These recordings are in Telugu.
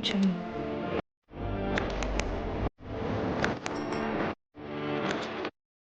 కొంచెం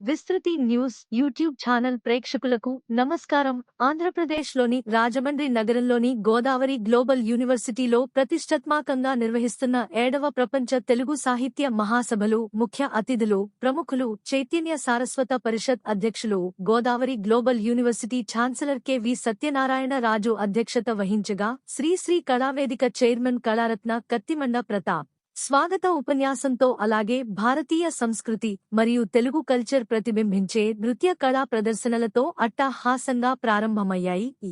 విస్తృతి న్యూస్ యూట్యూబ్ ఛానల్ ప్రేక్షకులకు నమస్కారం. ఆంధ్రప్రదేశ్లోని రాజమండ్రి నగరంలోని గోదావరి గ్లోబల్ యూనివర్సిటీలో ప్రతిష్టాత్మకంగా నిర్వహిస్తున్న 7వ ప్రపంచ తెలుగు సాహిత్య మహాసభలు ముఖ్య అతిథులు, ప్రముఖులు చైతన్య సారస్వత పరిషత్ అధ్యక్షులు, Godavari global university chancellor K V. Satyanarayana Raju అధ్యక్షత వహించగా, శ్రీ కళావేదిక చైర్మన్ కళారత్న కత్తిమండ ప్రతాప్ స్వాగత ఉపన్యాసంతో అలాగే భారతీయ సంస్కృతి మరియు తెలుగు కల్చర్ ప్రతిబింబించే నృత్య కళా ప్రదర్శనలతో అట్టహాసంగా ప్రారంభమయ్యాయి. ఈ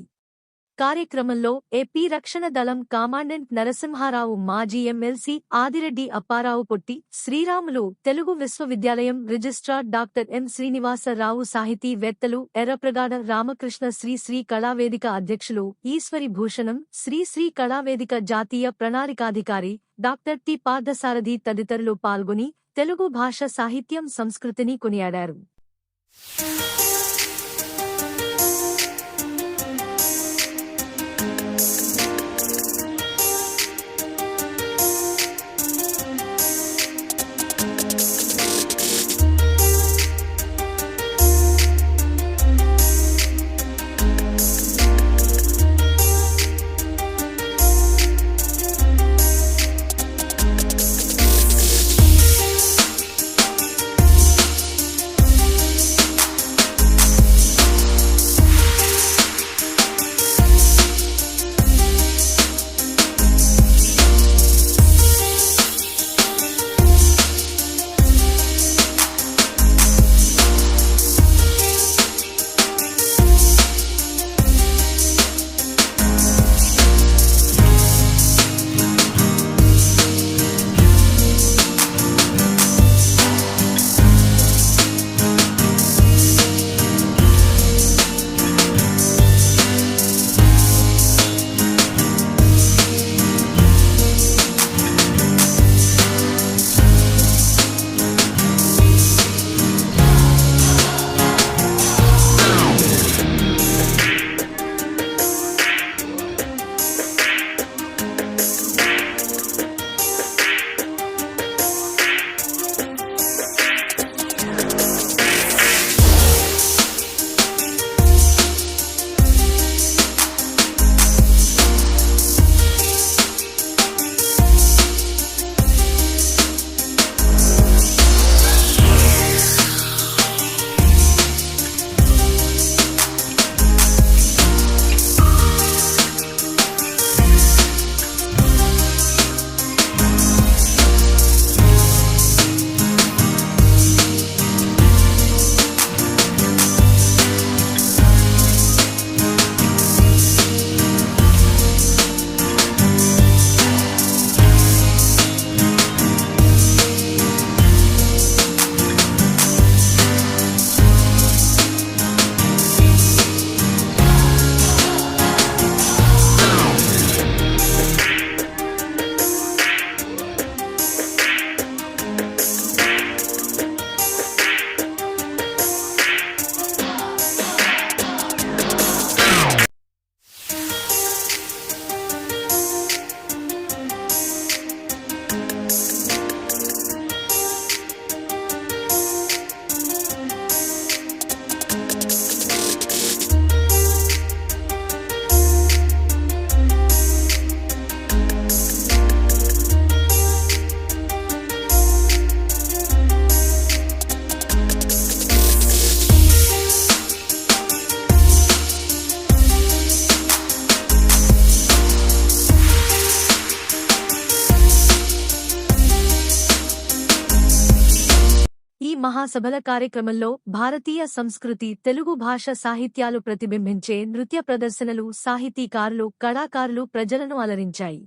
కార్యక్రమంలో ఏపీ రక్షణ దళం కమాండెంట్ నరసింహారావు, మాజీ ఎమ్మెల్సీ ఆదిరెడ్డి అప్పారావు పొట్టి శ్రీరాములు, తెలుగు విశ్వవిద్యాలయం రిజిస్ట్రార్ డాక్టర్ ఎం. శ్రీనివాసరావు, సాహితీవేత్తలు ఎర్రప్రగాడ రామకృష్ణ, శ్రీ కళావేదిక అధ్యక్షులు ఈశ్వరి భూషణం, శ్రీ కళావేదిక జాతీయ ప్రణాళికాధికారి డాక్టర్ టి. పార్థసారథి తదితరులు పాల్గొని తెలుగు భాష, సాహిత్యం, సంస్కృతిని కొనియాడారు. మహాసభల కార్యక్రమంలో భారతీయ సంస్కృతి, తెలుగు భాష, సాహిత్యాలు ప్రతిబింబించే నృత్య ప్రదర్శనలు, సాహితీకారులు, కళాకారులు ప్రజలను అలరించాయి.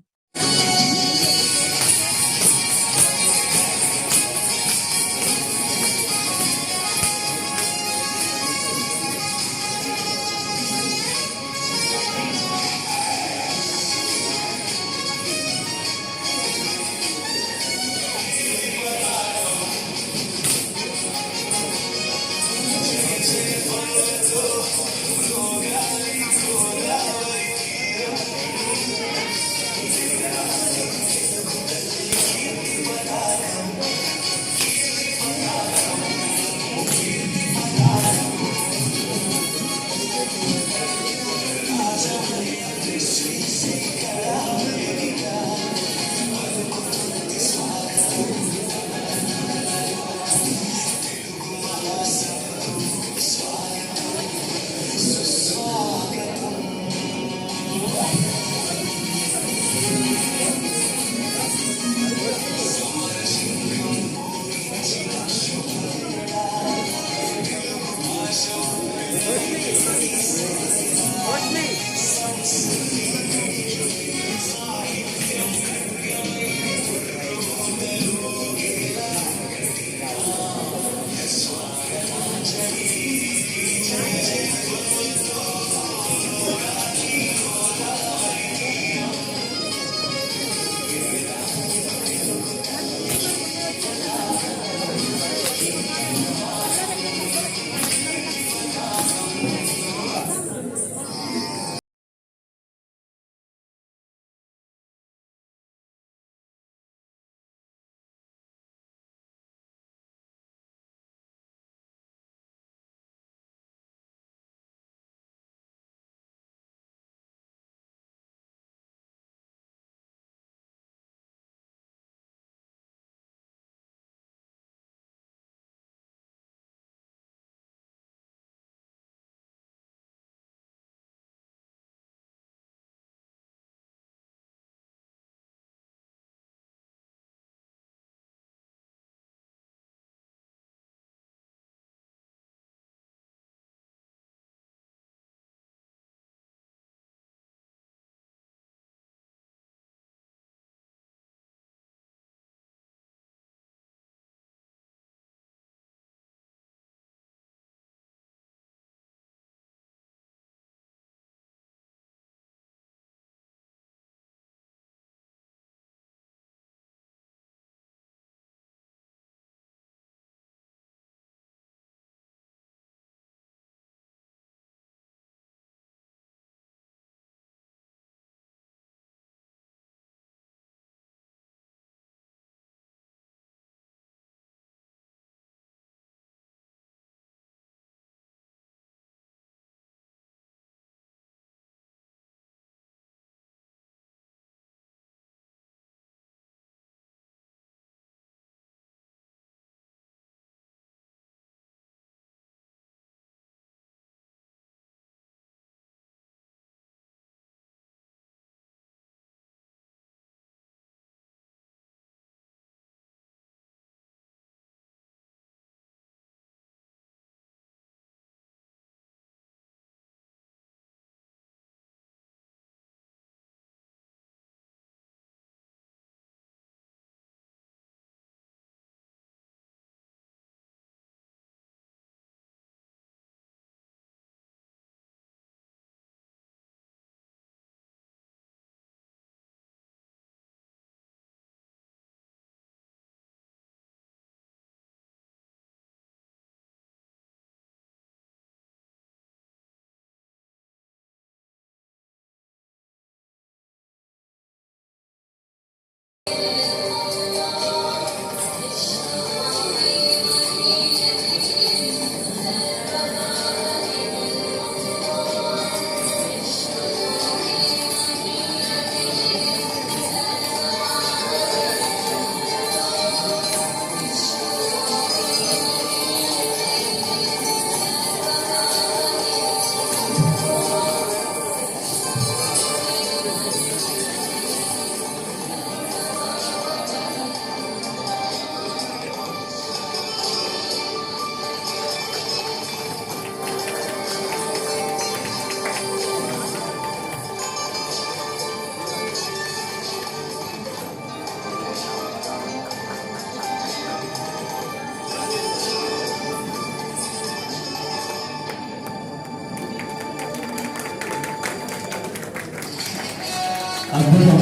అద్భుతం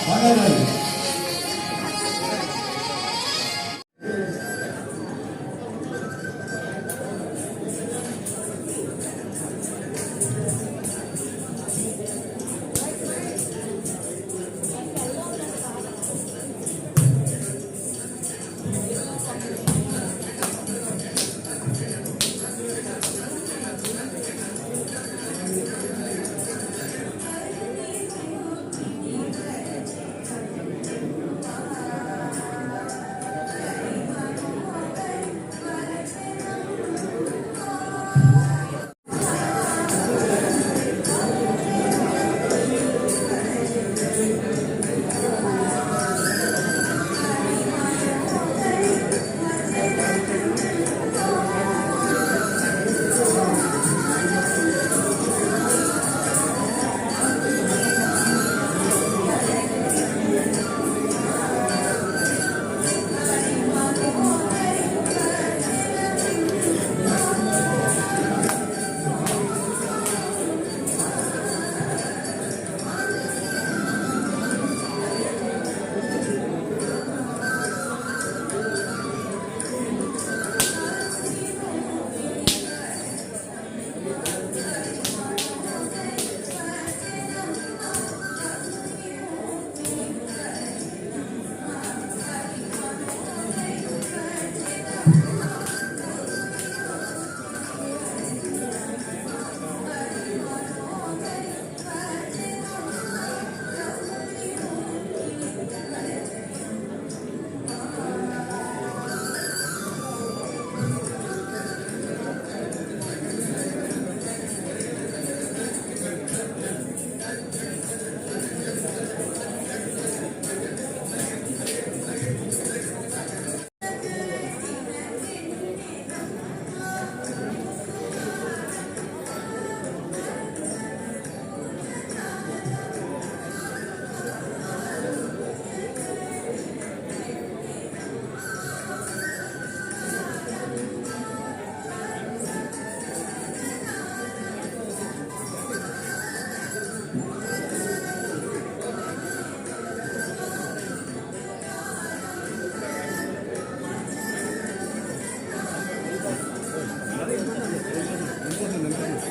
బాగా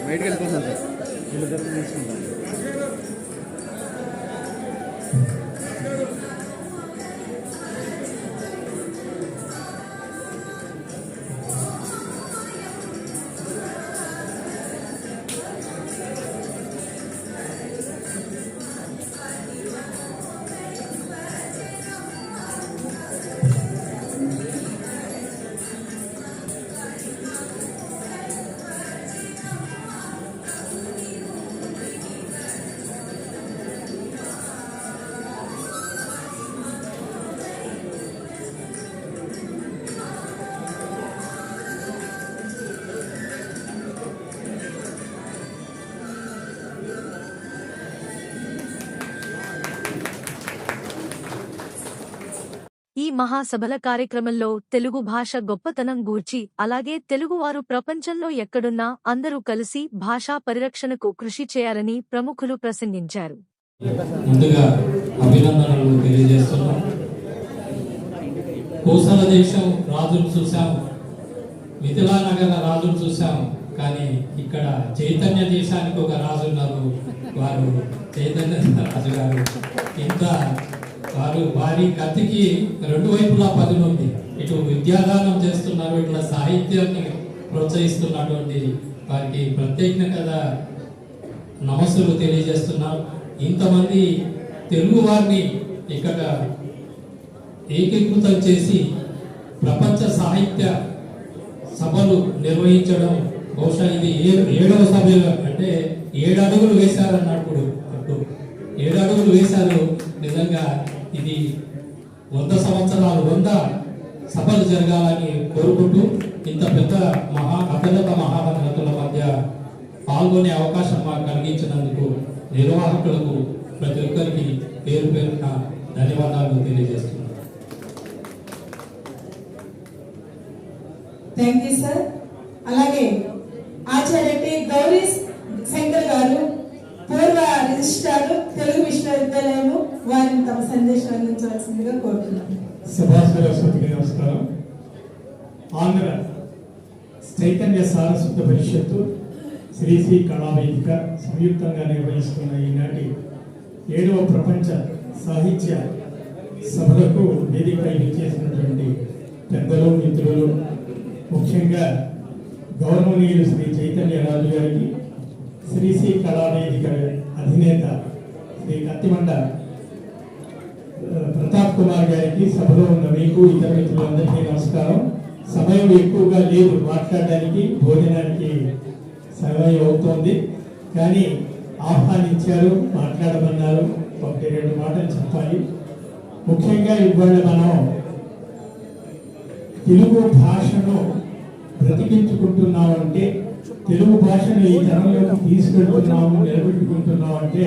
బయటకు వెళ్ళిపోతున్నాను సార్ వీళ్ళిద్దరు తీసుకుంటాను. ఈ మహాసభల కార్యక్రమంలో తెలుగు భాష గొప్పతనం గూర్చి అలాగే తెలుగువారు ప్రపంచంలో ఎక్కడున్నా అందరూ కలిసి భాషా పరిరక్షణకు కృషి చేయాలని ప్రముఖులు ప్రసంగించారు. ముందుగా అభినందనలు తెలియజేస్తున్నాం. కోసల దేశం రాజును చూశాం, మిథిలా నగర రాజును చూశాం, కానీ ఇక్కడ చైతన్య దేశానికి ఒక రాజు ఉన్నారు, వారు చైతన్య రాజు గారు. ఇంత వారి కత్తికి రెండు వైపులా పదును ఉంది. ఇటు విద్యాదానం చేస్తున్నారు, ఇట్లా సాహిత్యాన్ని ప్రోత్సహిస్తున్నటువంటి వారికి ప్రత్యేకంగా నమస్సులు తెలియజేస్తున్నారు. ఇంతమంది తెలుగు వారిని ఇక్కడ ఏకీకృతం చేసి ప్రపంచ సాహిత్య సభలు నిర్వహించడం, బహుశా ఇది 7వ సభ, అంటే 7 అడుగులు వేశారన్నప్పుడు 7 అడుగులు వేశారు. నిజంగా ఇది 100 సంవత్సరాలు 100 సభలు జరగాలని కోరుకుంటూ, ఇంత పెద్ద అత్యున్నత మహాభారతుల మధ్య పాల్గొనే అవకాశం మాకు కలిగించినందుకు నిర్వాహకులకు ప్రతి ఒక్కరికి పేరు పేరున ధన్యవాదాలు తెలియజేస్తున్నాను. Thank you sir. అలాగే ఆచార్య టి. గౌరీ శంకర్ గారు, పూర్వ రిజిస్ట్రార్, తెలుగు విశ్వవిద్యాలయము, వారిని తమ సందేశం అందించవలసిందిగా కోరుతున్నాను. సభాసరస్వతికి నమస్కారం. ఆంధ్ర చైతన్య సారస్వత పరిషత్తు, శ్రీ శ్రీ కళావేదిక సంయుక్తంగా నిర్వహిస్తున్న ఈనాటి 7వ ప్రపంచ సాహిత్య సభలకు వేదికపై చేసినటువంటి పెద్దలు, మిత్రులు, ముఖ్యంగా గౌరవనీయులు శ్రీ చైతన్య రాజు గారికి, శ్రీ శ్రీ కళావేదిక అధినేత శ్రీ కత్తిమండ ప్రతాప్ కుమార్ గారికి, సభలో ఉన్న మీకు, ఇతర మిత్రులందరికీ నమస్కారం. సమయం ఎక్కువగా లేదు మాట్లాడడానికి, భోజనానికి సమయం అవుతోంది, కానీ ఆహ్వానించారు, మాట్లాడమన్నారు. 1-2 మాటలు చెప్పాలి. ముఖ్యంగా ఇవాళ మనం తెలుగు భాషను బ్రతికించుకుంటున్నామంటే, తెలుగు భాషను ఈ తరంలోకి తీసుకెళ్తున్నాము, నిలబెట్టుకుంటున్నామంటే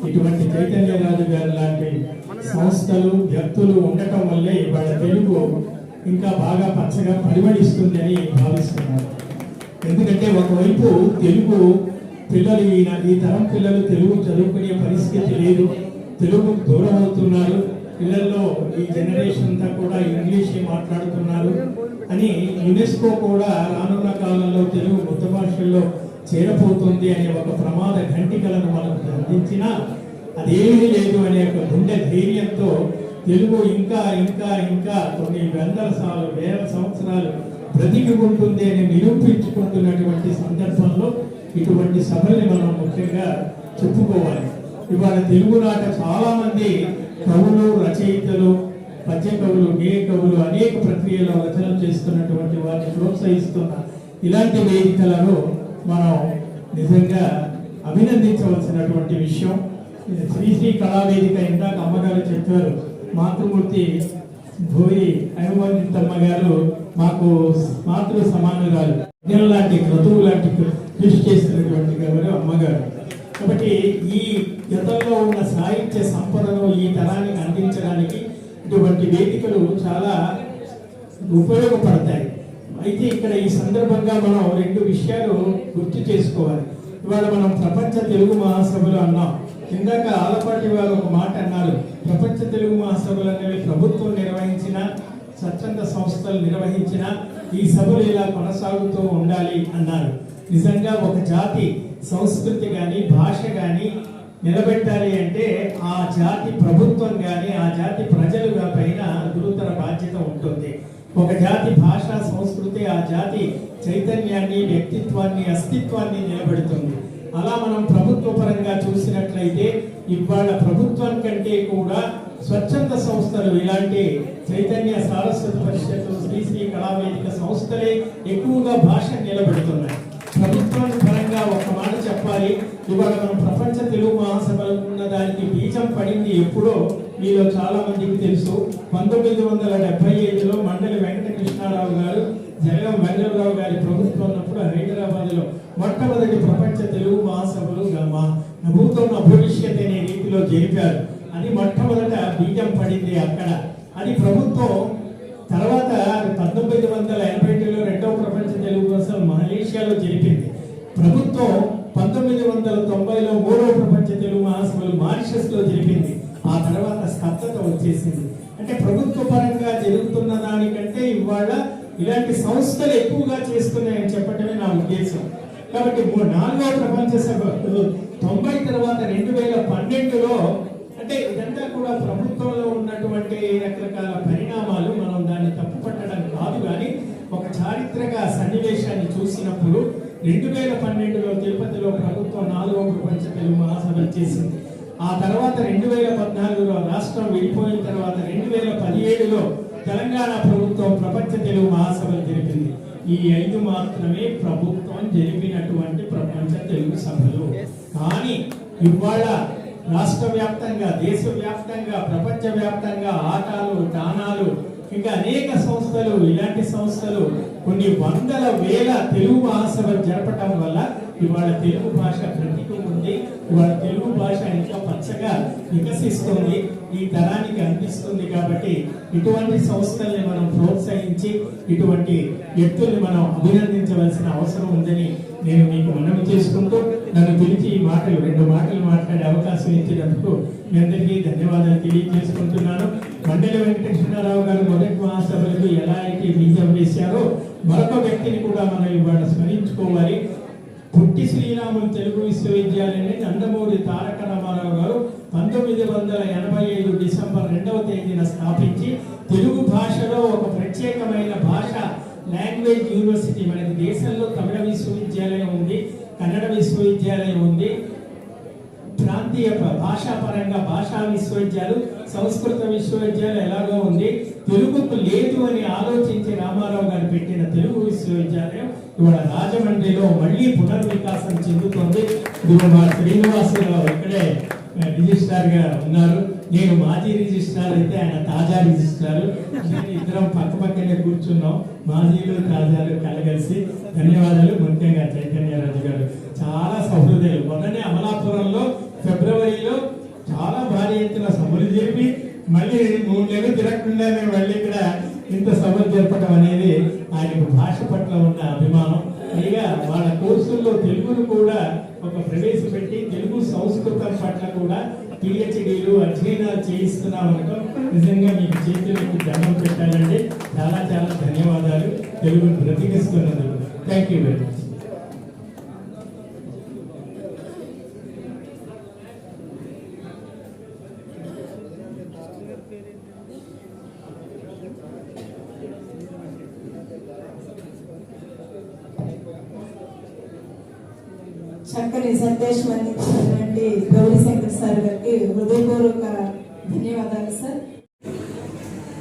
ఇటువంటి చైతన్య రాజు గారు లాంటి సంస్థలు, వ్యక్తులు ఉండటం వల్లే ఇవాళ తెలుగు ఇంకా బాగా పచ్చగా పరిమళిస్తుందని భావిస్తున్నారు. ఎందుకంటే ఒకవైపు తెలుగు పిల్లలు, ఈ తరం పిల్లలు తెలుగు చదువుకునే పరిస్థితి లేదు, తెలుగు దూరం అవుతున్నారు, పిల్లల్లో ఈ జనరేషన్ అంతా కూడా ఇంగ్లీష్ మాట్లాడుతున్నారు అని యునెస్కో కూడా రానున్న కాలంలో తెలుగు ముద్ద భాషల్లో చేరపోతుంది అనే ఒక ప్రమాద ఘంటికలను మనకు అందించినా అదేమీ లేదు అనే ఒక గుండె ధైర్యంతో తెలుగు ఇంకా ఇంకా ఇంకా కొన్ని వేల సంవత్సరాలు బ్రతికి ఉంటుంది అని నిరూపించుకుంటున్నటువంటి సందర్భంలో ఇటువంటి సభల్ని మనం ముఖ్యంగా చెప్పుకోవాలి. ఇవాళ తెలుగునాట చాలా మంది కవులు, రచయితలు, పద్య కవులు, గేయ కవులు అనేక ప్రక్రియలో రచనలు చేస్తున్నటువంటి వారిని ప్రోత్సహిస్తున్న ఇలాంటి వేదికలను మనం నిజంగా అభినందించవలసినటువంటి విషయం. శ్రీ శ్రీ కళావేదిక ఇందాక అమ్మగారు చెప్పారు, మాతృమూర్తి భూరి హనుమంతమ్మ గారు మాకు మాతృ సమానురాలు, లాంటి క్రతువు లాంటి కృషి చేస్తున్నటువంటి గారు అమ్మగారు. కాబట్టి ఈ గతంలో ఉన్న సాహిత్య సంపదను ఈ తరానికి అందించడానికి ఇటువంటి వేదికలు చాలా ఉపయోగపడతాయి. అయితే ఇక్కడ ఈ సందర్భంగా మనం 2 విషయాలు గుర్తు చేసుకోవాలి. ఇవాళ మనం ప్రపంచ తెలుగు మహాసభలు అన్నాం. ఇందాక ఆలపాటి వారు ఒక మాట అన్నారు, ప్రపంచ తెలుగు మహాసభలు అనేవి ప్రభుత్వం నిర్వహించిన, స్వచ్ఛంద సంస్థలు నిర్వహించిన ఈ సభలు ఇలా కొనసాగుతూ ఉండాలి అన్నారు. నిజంగా ఒక జాతి సంస్కృతి కానీ, భాష కానీ నిలబెట్టాలి అంటే ఆ జాతి ప్రభుత్వం కానీ, ఆ జాతి ప్రజలుగా పైన గురుతర బాధ్యత ఉంటుంది. ఒక జాతి భాష, సంస్కృతి ఆ జాతి చైతన్యాన్ని, వ్యక్తిత్వాన్ని, అస్తిత్వాన్ని నిలబెడుతుంది. అలా మనం ప్రభుత్వ పరంగా చూసినట్లయితే ఇవాళ ప్రభుత్వం కంటే కూడా స్వచ్ఛంద సంస్థలు, ఇలాంటి చైతన్య సారస్వత పరిషత్తు, శ్రీ శ్రీ కళావేదిక సంస్థలే ఎక్కువగా భాష నిలబెడుతున్నాయి. ప్రభుత్వం పరంగా ఒక మాట చెప్పాలి, ఇవాళ మనం ప్రపంచ తెలుగు మహాసభలు ఉన్న దానికి బీజం పడింది ఎప్పుడో మీలో చాలా మందికి తెలుసు. 1975లో మండలి వెంకటకృష్ణారావు గారు, జగన్ వెంకటరావు గారి ప్రభుత్వం ఉన్నప్పుడు హైదరాబాద్ లో మొట్టమొదటి ప్రపంచ తెలుగు మహాసభలు నభూతోన్న భవిష్యత్ అనే రీతిలో జరిపారు. అది మొట్టమొదట బీజం పడింది అక్కడ. అది ప్రభుత్వం తర్వాత 1982లో 2వ ప్రపంచ తెలుగు మహాసభ మలేషియాలో జరిపింది. ప్రభుత్వం 1990లో 3వ ప్రపంచ తెలుగు మహాసభలు మారిషస్ లో జరిపింది. ఆ తర్వాత స్తబ్దత వచ్చేసింది. అంటే ప్రభుత్వ పరంగా జరుగుతున్న దానికంటే ఇవాళ ఇలాంటి సంస్థలు ఎక్కువగా చేస్తున్నాయని చెప్పటమే నా ఉద్దేశం. కాబట్టి 4వ ప్రపంచ సభ 90 తర్వాత 2012లో, అంటే ఇదంతా కూడా ప్రభుత్వంలో ఉన్నటువంటి రకరకాల పరిణామాలు, మనం దాన్ని తప్పుపట్టడం కాదు. కానీ ఒక చారిత్రక సన్నివేశాన్ని చూసినప్పుడు 2012లో తిరుపతిలో ప్రభుత్వం 4వ ప్రపంచ తెలుగు మహాసభ చేసింది. ఆ తర్వాత 2014లో రాష్ట్రం విడిపోయిన తర్వాత 2017లో తెలంగాణ ప్రభుత్వం ప్రపంచ తెలుగు మహాసభలు జరిపింది. ఈ 5 మాత్రమే ప్రభుత్వం జరిపినటువంటి ప్రపంచ తెలుగు సభలు. కానీ ఇవాళ రాష్ట్ర వ్యాప్తంగా, దేశవ్యాప్తంగా, ప్రపంచ వ్యాప్తంగా ఆటాలు, దానాలు, ఇంకా అనేక సంస్థలు, ఇలాంటి సంస్థలు కొన్ని వందల వేల తెలుగు మహాసభలు జరపటం వల్ల ఇవాళ తెలుగు భాష బ్రతికుంది. ఇవాళ తెలుగు భాష ఇంకా పచ్చగా వికసిస్తుంది, ఈ తరానికి అందిస్తుంది. కాబట్టి ఇటువంటి సంస్థల్ని మనం ప్రోత్సహించి ఇటువంటి వ్యక్తుల్ని మనం అభినందించవలసిన అవసరం ఉందని నేను మీకు మనవి చేసుకుంటూ, నన్ను పిలిచి ఈ మాటలు 2 మాటలు మాట్లాడే అవకాశం ఇచ్చినందుకు మీ అందరికీ ధన్యవాదాలు తెలియజేసుకుంటున్నాను. మండలి వెంకటేశ్వరరావు గారు మొదటి మహాసభలకు ఎలా అయితే బీజం వేశారో మరొక వ్యక్తిని కూడా మనం ఇవాళ స్మరించుకోవాలి. పుట్టి శ్రీరాములు తెలుగు విశ్వవిద్యాలయాన్ని నందమూరి తారక రామారావు గారు 1985 డిసెంబర్ 2వ తేదీన స్థాపించి తెలుగు భాషలో ఒక ప్రత్యేకమైన భాష లాంగ్వేజ్ యూనివర్సిటీ, మనకి దేశంలో తమిళ విశ్వవిద్యాలయం ఉంది, కన్నడ విశ్వవిద్యాలయం ఉంది, ప్రాంతీయ భాషా పరంగా భాషా విశ్వవిద్యాలయం, సంస్కృత విశ్వవిద్యాలయం ఎలాగో ఉంది. తెలుగుకు లేదు అని ఆలోచించి రామారావు గారు పెట్టిన తెలుగు విశ్వవిద్యాలయం ఇవాళ రాజమండ్రిలో మళ్ళీ పునర్వికాసం చెందుతోంది. మా శ్రీనివాసరావు ఇక్కడే రిజిస్ట్రార్ గా ఉన్నారు. నేను మాజీ రిజిస్ట్రార్ అయితే ఆయన తాజా రిజిస్ట్రార్. ఇద్దరం పక్క పక్కనే కూర్చున్నాం, మాజీలు తాజాలు కలగలిసి. ధన్యవాదాలు. ముఖ్యంగా చైతన్యరాజు గారు చాలా సహృదయులు. మొన్ననే అమలాపురంలో ఫిబ్రవరిలో చాలా భారీ ఎత్తున సభలు జరిపి మళ్ళీ 3 నెలలు తిరగకుండానే మళ్ళీ ఇక్కడ ఇంత సభలు జరపడం అనేది ఆయనకు భాష పట్ల ఉన్న అభిమానం. పైగా వాళ్ళ కోర్సుల్లో తెలుగును కూడా ఒక ప్రవేశపెట్టి తెలుగు సంస్కృతం పట్ల కూడా పిహెచ్డీలు అధ్యయనాలు చేయిస్తున్నామనుకో నిజంగా మీకు చేతులకు దండం పెట్టాలండి. చాలా చాలా ధన్యవాదాలు తెలుగును బ్రతికిస్తున్నందుకు. Thank you very much. చక్కని సందేశం అందించినటువంటి గౌరీశంకర్ సార్ గారికి హృదయపూర్వక ధన్యవాదాలు సార్.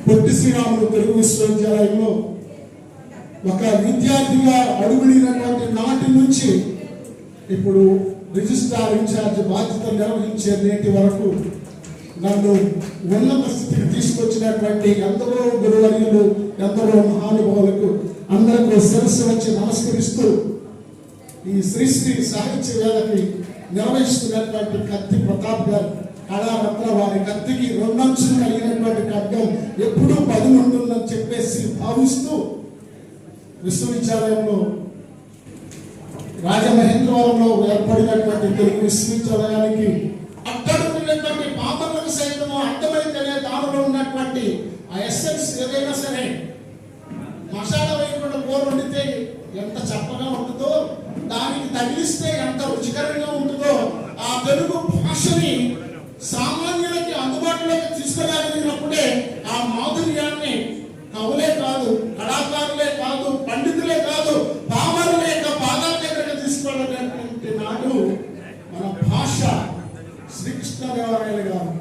పొట్టి శ్రీరాములు తెలుగు విశ్వవిద్యాలయంలో ఒక విద్యార్థిగా అడుగుడినటువంటి నాటి నుంచి ఇప్పుడు రిజిస్ట్రార్ ఇన్ఛార్జ్ బాధ్యతలు నిర్వహించే నేటి వరకు నన్ను ఉన్నత స్థితికి తీసుకొచ్చినటువంటి ఎందరో గురువర్యులు, ఎందరో మహానుభావులకు అందరికీ శిరస్సు వచ్చి నమస్కరిస్తూ ఈ శ్రీశ్రీ సాహిత్య వేదకి నిర్వహిస్తున్నటువంటి కత్తి ప్రతాప్ గారు కళారత్న, వారి కత్తికి 2 అంచులు కలిగినటువంటి ఖడ్గం ఎప్పుడూ పదును ఉంటుందని చెప్పేసి భావిస్తూ విశ్వవిద్యాలయంలో రాజమహేంద్రవరంలో ఏర్పడినటువంటి తెలుగు విశ్వవిద్యాలయానికి అట్టడుకున్నటువంటి పాపలకు సైతం అర్థమైతేనే దానిలో ఉన్నటువంటి ఆ ఎస్సెన్స్ ఏదైనా సరే మసాలా వేయకుండా కూర వండితే ఎంత చప్పగా ఉంటుందో, దానికి తగిలిస్తే ఎంత రుచికరంగా ఉంటుందో, ఆ తెలుగు భాషని సామాన్యులకి అందుబాటులోకి తీసుకురాగలిగినప్పుడే ఆ మాధుర్యాన్ని కవులే కాదు, కళాకారులే కాదు, పండితులే కాదు, పామరుల యొక్క పాదాల దగ్గరకు తీసుకోవాలనేటువంటి నాడు మన భాష శ్రీకృష్ణదేవరాయలు గారు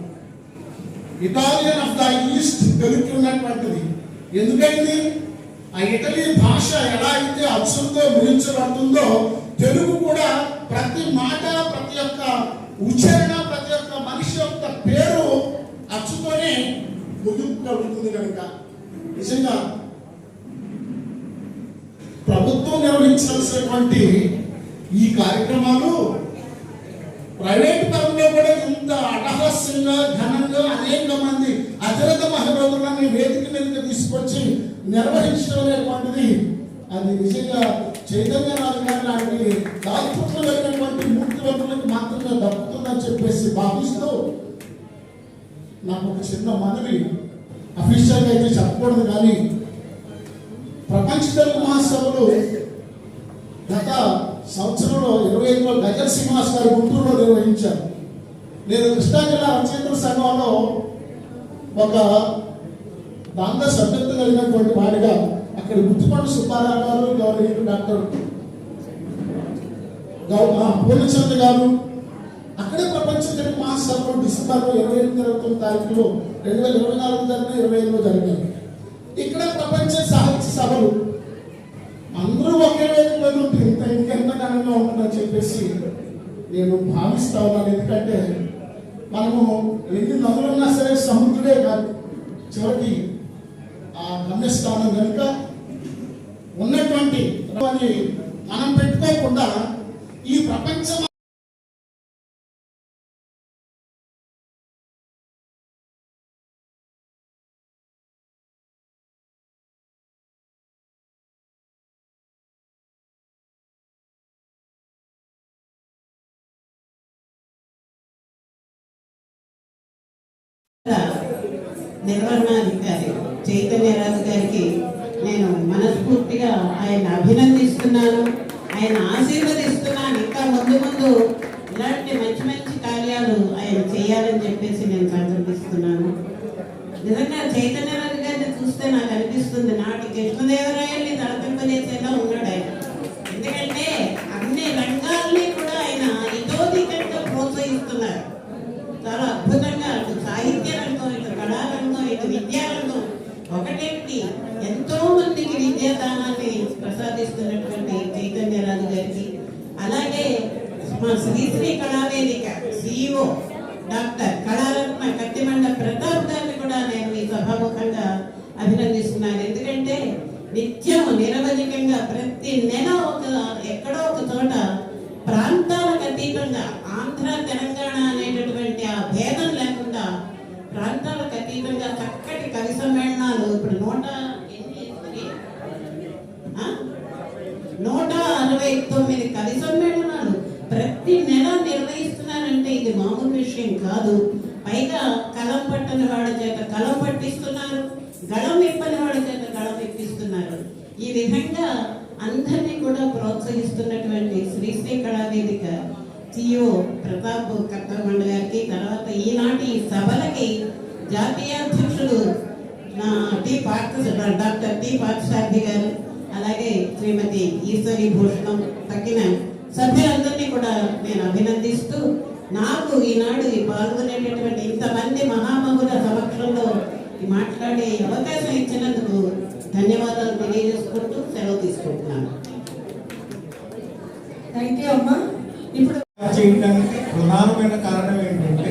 Italian of the east Telugu ఉన్నటువంటిది. ఎందుకైంది? ఆ ఇటలీ భాష ఎలా అయితే అచ్చులతో ముగించబడుతుందో తెలుగు కూడా ప్రతి మాట, ప్రతి ఒక్క ఉచ్చారణ, ప్రతి ఒక్క మనిషి యొక్క పేరు అచ్చుతోనే ముగింపబడుతుంది. కనుక నిజంగా ప్రభుత్వం నిర్వహించాల్సినటువంటి ఈ కార్యక్రమాలు ప్రైవేట్ పరంలో కూడా ఇంత అటహాస్యంగా ఘనంగా అనేక మంది అతిరథ మహారాజులని వేదిక మీదకి తీసుకొచ్చి నిర్వహించడం అనేటువంటిది అది నిజంగా చైతన్యరాజు గారి లాంటి దాతృత్వం కలిగినటువంటి మూర్తివంతులకు మాత్రమే దక్కుతుందని చెప్పేసి భావిస్తూ నాకు ఒక చిన్న మనవి, అఫీషియల్గా అయితే చెప్పకూడదు కానీ ప్రపంచ మహాసభలు గత సంవత్సరంలో 25లో గజల్ శ్రీనివాస్ గారు గుంటూరులో నిర్వహించారు. నేను కృష్ణా జిల్లా రచయితల సంఘంలో ఒక దాంట్లో సభ్యత్వం కలిగినటువంటి వాడిగా అక్కడ గుర్తుపండు సుబ్బారావు గారు, గౌరవనీయులు డాక్టర్ పూర్ణచంద్ర గారు అక్కడే ప్రపంచ తెలుగు మహాసభలు డిసెంబర్ 28-29 తారీఖులో 2024 జరిగిన 25లో జరిగాయి. ఇక్కడ ప్రపంచ సాహిత్య సభలు అందరూ ఒకే వేదిక మీద ఉంటే ఇంకెంత ఘనంగా ఉంటుందని చెప్పేసి నేను భావిస్తా ఉన్నాను. ఎందుకంటే మనము ఎన్ని నదులున్నా సరే సముద్రుడే కాదు, చివరికి ఆ గమ్యస్థానం కనుక ఉన్నటువంటి మనం పెట్టుకోకుండా ఈ ప్రపంచం నిర్వహణాధికారి చైతన్యరాజు గారికి నేను మనస్ఫూర్తిగా ఆయన అభినందిస్తున్నాను, ఆయన ఆశీర్వదిస్తున్నాను. ఇంకా ముందు ముందు ఇలాంటి మంచి మంచి కార్యాలు ఆయన చేయాలని చెప్పేసి నేను సంకల్పిస్తున్నాను. నిజంగా చైతన్యరాజు గారిని చూస్తే నాకు అనిపిస్తుంది నాటి కృష్ణదేవరాయల్ని తలపింపజేసేలా ఉన్నాడు ఆయన. ఎందుకంటే అన్ని రంగాల్ని కూడా ఆయన ఇతోధికంగా ప్రోత్సహిస్తున్నారు. చాలా అద్భుతంగా అటు సాహిత్య రంగం, ఇటు కళారంగం, ఇటు విద్యారంగం ఒకటేంటి ఎంతో మందికి విద్యాదానాన్ని ప్రసాదిస్తున్నటువంటి చైతన్యరాజు గారికి, అలాగే మా శ్రీశ్రీ కళావేదిక CEO డాక్టర్ కళారత్న కత్తిమండ ప్రతాప్ గారిని కూడా నేను ఈ సభాముఖంగా అభినందిస్తున్నాను. ఎందుకంటే నిత్యం నిరవధికంగా ప్రతి నెల ఎక్కడో ఒక చోట ప్రాంతాలకు అతీతంగా ఆంధ్ర తెలంగాణ అనేటటువంటి ఆ భేదం లేకుండా ప్రాంతాలకు అతీతంగా చక్కటి కవి సమ్మేళనాలు ఇప్పుడు 169 కవి సమ్మేళనాలు ప్రతి నెల నిర్వహిస్తున్నారంటే ఇది మామూలు విషయం కాదు. పైగా కలం పట్టని వాళ్ళ చేత కలం పట్టిస్తున్నారు, గళం ఇప్పని వాళ్ళ చేత గళం ఇప్పిస్తున్నారు. ఈ విధంగా అందరినీ కూడా ప్రోత్సహిస్తున్నటువంటి శ్రీశ్రీ కళావేదిక CEO ప్రతాప్ కత్తమండ గారికి, తర్వాత ఈనాటి సభలకి జాతీయ అధ్యక్షుడు డాక్టర్ టి పార్థసారథి గారు, అలాగే శ్రీమతి ఈశ్వరి భూషణం, తక్కిన సభ్యులందరినీ కూడా నేను అభినందిస్తూ నాకు ఈనాడు పాల్గొనేటటువంటి ఇంతమంది మహామహుల సమక్షంలో మాట్లాడే అవకాశం ఇచ్చినందుకు ధన్యవాదాలు తెలియజేసుకుంటూ సెలవు తీసుకుంటున్నాను. థ్యాంక్ యూ అమ్మా. ఇప్పుడు చేయడానికి ప్రధానమైన కారణం ఏంటంటే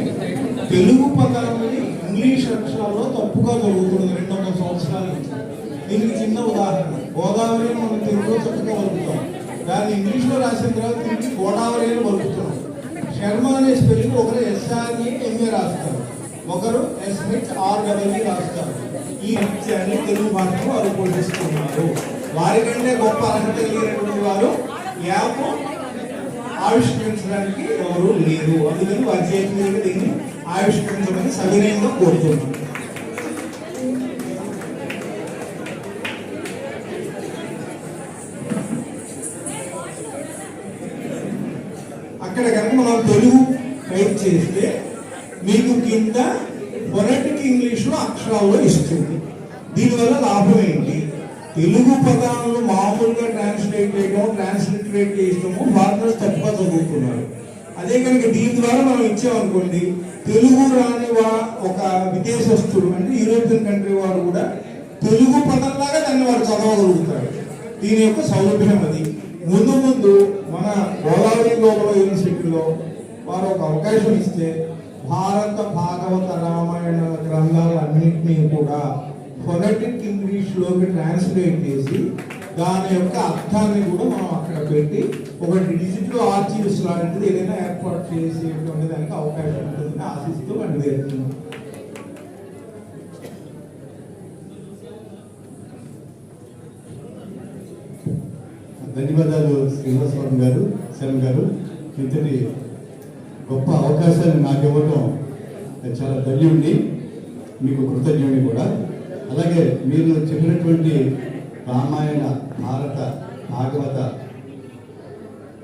తెలుగు పదాలని ఇంగ్లీష్ అక్షరాల్లో తప్పుగా జరుగుతుంది 200 సంవత్సరాల నుంచి. దీనికి చిన్న ఉదాహరణ, గోదావరి మనం తెలుగులో చక్కగా వలుపుతాం, దాన్ని ఇంగ్లీష్లో రాసిన తర్వాత తిరిగి గోదావరి అని వలుపుతున్నాం. శర్మ అనే స్పెల్లింగ్ ఒకరు SRE రాస్తారు, ఒకరు SHREE రాస్తారు. ఈ విషయాన్ని తెలుగు భాషలో వారు పోషిస్తున్నారు. వారికంటే గొప్ప అర్హత కలిగినటువంటి వారు యాప్ ఆవిష్కరించడానికి ఎవరు లేరు. అందుకని వారి చేతి మీద దీన్ని ఆవిష్కరించమని సవినయంగా కోరుతున్నాను. అక్కడ కనుక మనం తెలుగు టైప్ చేస్తే మీకు కింద ఫొనెటిక్ ఇంగ్లీష్లో అక్షరాల్లో ఇస్తుంది. దీనివల్ల లాభం ఏంటి? తెలుగు పదాలను మామూలుగా ట్రాన్స్లేట్ చేయడం, ట్రాన్స్లిటరేట్ చేయడము ఫారినర్స్ తప్పుగా చదువుతున్నారు. అదే కనుక దీని ద్వారా మనం ఇచ్చామనుకోండి, తెలుగు రాని ఒక విదేశస్తుడు అంటే యూరోపియన్ కంట్రీ వారు కూడా తెలుగు పదంలాగా దాన్ని వారు చదవగలుగుతారు. దీని యొక్క సౌలభ్యం అది. ముందు ముందు మన గోదావరి గ్లోబల్ యూనివర్సిటీలో వారు ఒక అవకాశం ఇస్తే భారత భాగవత రామాయణ గ్రంథాలన్నింటినీ కూడా ఫొనెటిక్ ఇంగ్లీష్లోకి ట్రాన్స్లేట్ చేసి దాని యొక్క అర్థాన్ని కూడా మనం అక్కడ పెట్టి ఒక డిజిటల్ ఆర్చీవ్స్ లాంటిది ఏదైనా ఏర్పాటు చేసేటువంటి దానికి అవకాశం ఉంటుందని ఆశిస్తూ అడిగేస్తున్నాం. ధన్యవాదాలు శ్రీనివాసరావు గారు, శరణ్ గారు. ఇంతటి గొప్ప అవకాశాన్ని నాకు ఇవ్వడం చాలా ధన్యుడిని, మీకు కృతజ్ఞుడిని కూడా. అలాగే మీరు చెప్పినటువంటి రామాయణ, భారత, భాగవత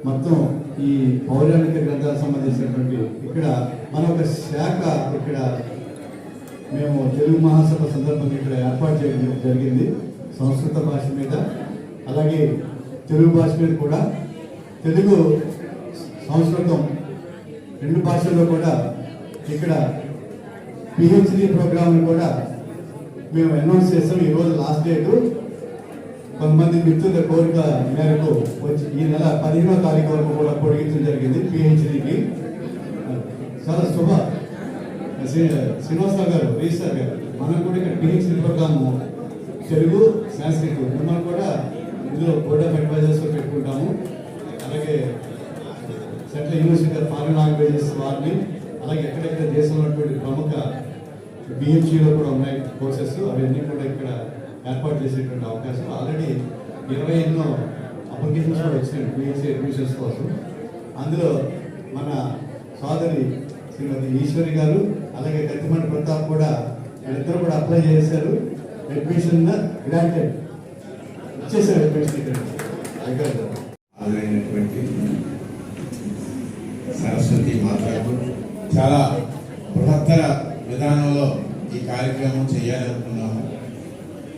మొత్తం ఈ పౌరాణిక గ్రంథాలకు సంబంధించినటువంటి ఇక్కడ మన ఒక శాఖ ఇక్కడ మేము తెలుగు మహాసభ సందర్భంగా ఇక్కడ ఏర్పాటు చేయడం జరిగింది. సంస్కృత భాష మీద అలాగే తెలుగు భాష మీద కూడా, తెలుగు సంస్కృతం రెండు భాషల్లో కూడా ఇక్కడ పిహెచ్డి ప్రోగ్రాంలు కూడా మేము అనౌన్స్ చేస్తాం. ఈరోజు లాస్ట్ డేటు. కొంతమంది మిత్రుల కోరిక మేరకు వచ్చి ఈ నెల 15వ తారీఖు వరకు కూడా పొడిగించడం జరిగింది పిహెచ్డికి. చాలా శుభ శ్రీనివాసరావు గారు, రిజిస్టర్ గారు, మనం కూడా ఇక్కడ పిహెచ్డి ప్రోగ్రాము తెలుగు, సంస్కృత్ మిమ్మల్ని కూడా ఇందులో బోర్డ్ ఆఫ్ అడ్వైజర్స్ పెట్టుకుంటాము. అలాగే central university of foreign languages వారిని, అలాగే ఎక్కడెక్కడ దేశంలో ఉన్నటువంటి ప్రముఖ బిఎంసీలో కూడా ఉన్నాయి కోర్సెస్, అవన్నీ కూడా ఇక్కడ ఏర్పాటు చేసేటువంటి అవకాశం. ఆల్రెడీ 28 అప్లికేషన్స్ కూడా వచ్చినాయి పిహెచ్డి అడ్మిషన్స్ కోసం. అందులో మన సోదరి శ్రీమతి ఈశ్వరి గారు అలాగే కత్తిమంటి ప్రతాప్ కూడా వీళ్ళిద్దరు కూడా అప్లై చేశారు. అడ్మిషన్ గ్రాంటెడ్ ఇచ్చేసారు. అడ్మిషన్ ఇక్కడ హాజరైనటువంటి సరస్వతి మాతకు చాలా బృహత్తర విధానంలో ఈ కార్యక్రమం చేయాలనుకున్నాము.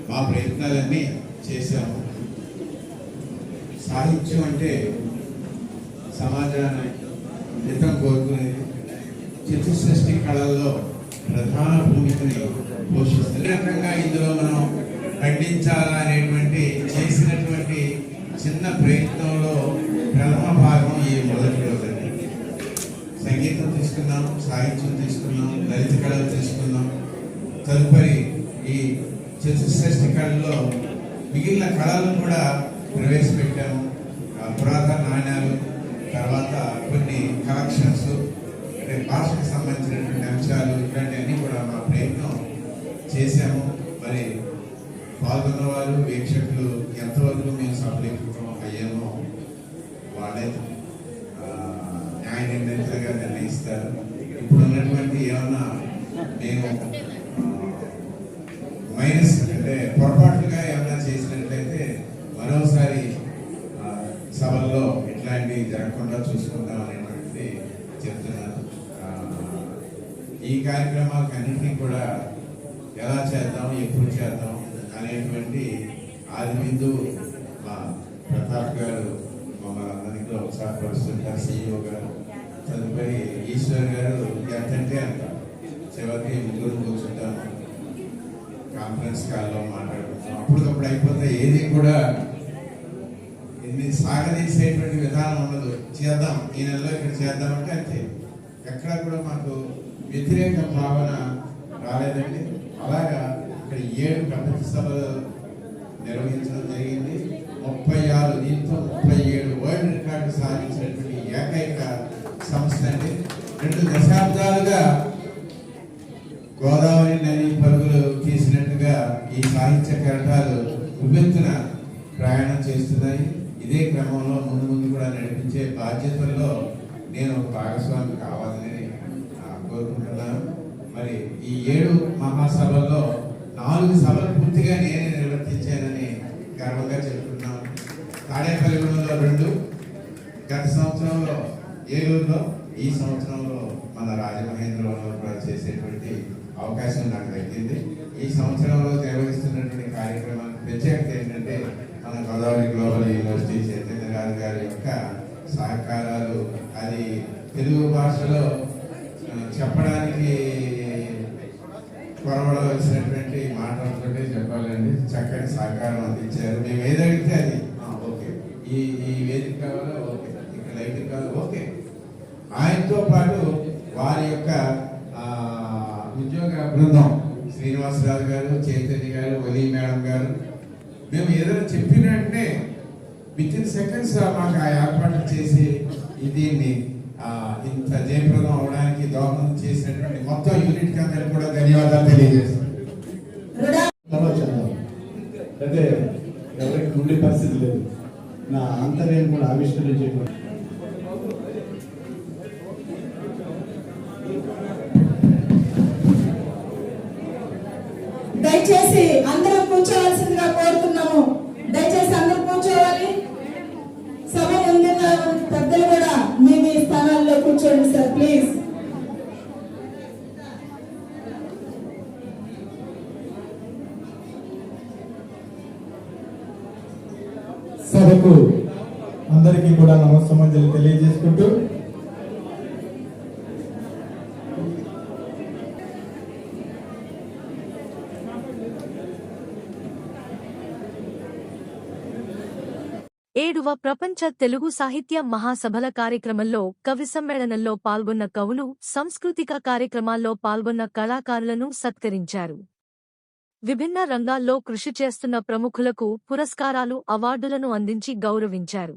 మా ప్రయత్నాలన్నీ చేశాము. సాహిత్యం అంటే సమాజాన్ని హితం కోరుకునేది. చతుసృష్టి కళల్లో ప్రధాన భూమికని పోషిస్తుంది. రకంగా ఇందులో మనం ఖండించాలనేటువంటి చేసినటువంటి చిన్న ప్రయత్నంలో ప్రథమ భాగం ఈ మొదటి రోజండి. సంగీతం తీసుకున్నాం, సాహిత్యం తీసుకున్నాం, లలిత కళలు తీసుకున్నాం. తదుపరి ఈ చతుసృష్టి కళల్లో మిగిలిన కళలను కూడా ప్రవేశపెట్టాము. పురాతన నాణ్యాలు, తర్వాత కొన్ని కలెక్షన్స్, అంటే భాషకు సంబంధించినటువంటి అంశాలు, ఇట్లాంటివన్నీ కూడా మా ప్రయత్నం చేశాము. మరి పాల్గొన్న వారు, వీక్షకులు ఎంతవరకు మేము సఫలీకృతం అయ్యామో వాళ్ళే న్యాయ నిర్ణేతలుగా నిర్ణయిస్తారు. ఇప్పుడు ఉన్నటువంటి ఏమన్నా మేము మైనస్ అంటే పొరపాటుగా ఏమన్నా చేసినట్లయితే మరోసారి సభల్లో ఇట్లాంటివి జరగకుండా చూసుకుందాం అనేటువంటిది చెప్తున్నాను. ఈ కార్యక్రమాలకు అన్నింటినీ కూడా ఎలా చేద్దాం, ఎప్పుడు చేద్దాం అనేటువంటి ఆది బిందు మా ప్రతాప్ గారు మమ్మల్ని అందరికీ ఉత్సాహపరుస్తుంటారు. CEO గారు, తదుపరి ఈశ్వర్ గారు ఎంతంటే అంత. చివరికి ముగ్గురు కూర్చుంటాము, కాన్ఫరెన్స్ కాల్లో మాట్లాడుకుంటాం. అప్పటికప్పుడు అయిపోతే ఏది కూడా ఇన్ని సాగదీసేటువంటి విధానం ఉండదు. చేద్దాం, ఈ నెలలో ఇక్కడ చేద్దామంటే అంతే. ఎక్కడా కూడా మాకు వ్యతిరేక భావన రాలేదండి. అలాగా ఇక్కడ 7 ప్రపంచ సభలు నిర్వహించడం జరిగింది. 36 దీంతో 37 వరల్డ్ రికార్డు సాధించినటువంటి ఏకైక సంస్థ అండి. 2 దశాబ్దాలుగా గోదావరి నది పరుగులు తీసినట్టుగా ఈ సాహిత్య కెరటాలు ఉవ్వెత్తున ప్రయాణం చేస్తున్నాయి. ఇదే క్రమంలో ముందు కూడా నడిపించే బాధ్యతల్లో నేను ఒక భాగస్వామి కావాలని కోరుకుంటున్నాను. మరి ఈ 7 మహాసభల్లో 4 సభలు పూర్తిగా నేనే నిర్వర్తించానని గర్వంగా చెప్తున్నాను. తాడేపల్లిగూడెంలో 2, గత సంవత్సరంలో ఏలూరులో, ఈ సంవత్సరంలో మన రాజమహేంద్రవరంలో కూడా చేసేటువంటి అవకాశం నాకు దక్కింది. ఈ సంవత్సరంలో నిర్వహిస్తున్నటువంటి కార్యక్రమానికి ప్రత్యేకత ఏంటంటే మన గోదావరి గ్లోబల్ యూనివర్సిటీ చైతన్య గారి యొక్క సహకారాలు. అది తెలుగు భాషలో చెప్పడానికి కొరవడవలసినటువంటి మాటలతోటే చెప్పాలండి. చక్కటి సహకారం అందించారు. మేము ఏదడిగితే అది ఓకే, ఈ వేదిక కావాలా ఓకే, ఇక్కడ లైట్ కావాలి ఓకే. ఆయనతో పాటు వారి యొక్క ఉద్యోగ బృందం శ్రీనివాసరావు గారు, చైతన్య గారు, వలీ మేడం గారు, మేము ఏదైనా చెప్పినట్టే వితిన్ సెకండ్స్ మాకు ఆ ఏర్పాట్లు చేసి దీన్ని ఇంత జయప్రదం అవడానికి దోహదం చేసినటువంటి మొత్తం యూనిట్ అందరికీ కూడా ధన్యవాదాలు తెలియజేస్తాం. అంటే ఎవరికి ఉండే పరిస్థితి లేదు. నా అంతర్యం కూడా ఆవిష్కరించేటువంటి దయచేసి అందరూ కూర్చోవలసిందిగా కోరుతున్నాము. సభకు అందరికీ కూడా నమస్సమాంజలి తెలియజేసుకుంటూ ఏడవ ప్రపంచ తెలుగు సాహిత్య మహాసభల కార్యక్రమంలో కవి సమ్మేళనంలో పాల్గొన్న కవులు, సాంస్కృతిక కార్యక్రమాల్లో పాల్గొన్న కళాకారులను సత్కరించారు. విభిన్న రంగాల్లో కృషి చేస్తున్న ప్రముఖులకు పురస్కారాలు, అవార్డులను అందించి గౌరవించారు.